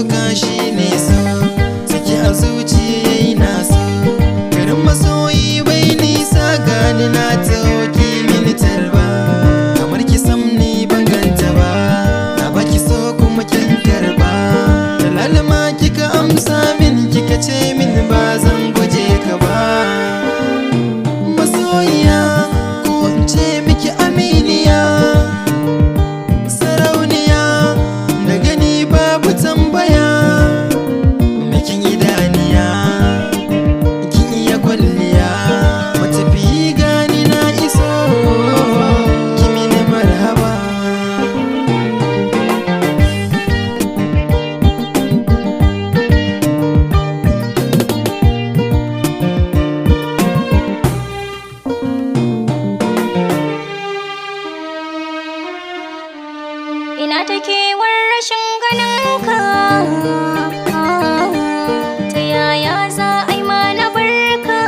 soka shine so, saki a zuciya yayi na so. Garin masoyi bai nisa gani na tauki mini tarba, kamar ki sam ni ban ganta ba, na baki so kuma kin karba. Da lalama kika amsa min kika ce min ba zan guje ka ba. Masoyiya ko in ce miki aminiya, sarauniya da gani babu tambaya. Mikin idaniya kin iya kwalliya, matafi gani na iso kimi ne marhaba. Ina ta kewar rashin ganin ka, ta yaya za a yi mana barka?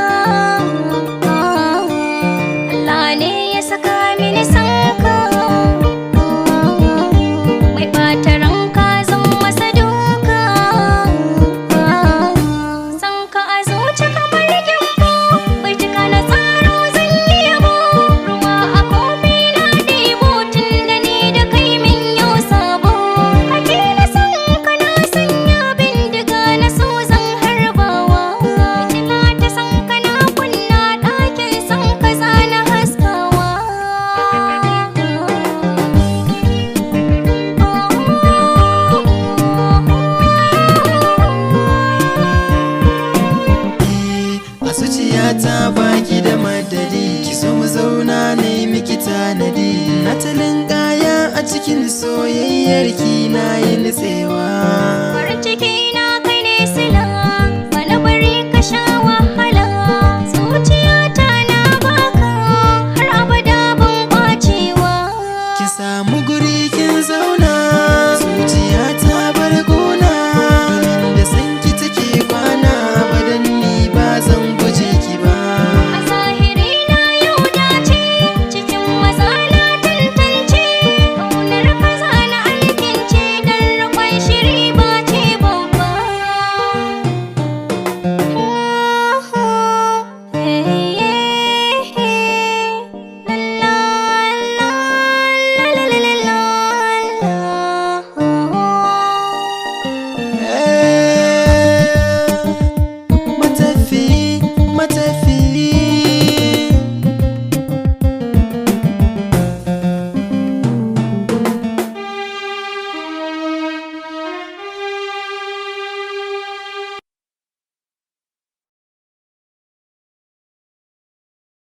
Allah ne ya saka mini san ka, mai ɓata ranka zan masa duka. San ka a zuci kamar gyambo, bai cika na tsaro zan yi yabo. Ruwa a kofi na ɗebo tun da ni da kai min yau sabo. Kake na san ka na sanya bindiga na so zan harbawa. Fitila ta san ka na kunna ɗakin san ka zana haskawa. A zuciyata baki da madadi, ki so mu zauna ne miki tanadi. Na talin kaya a cikin soyayyar ki na yi nutsewa.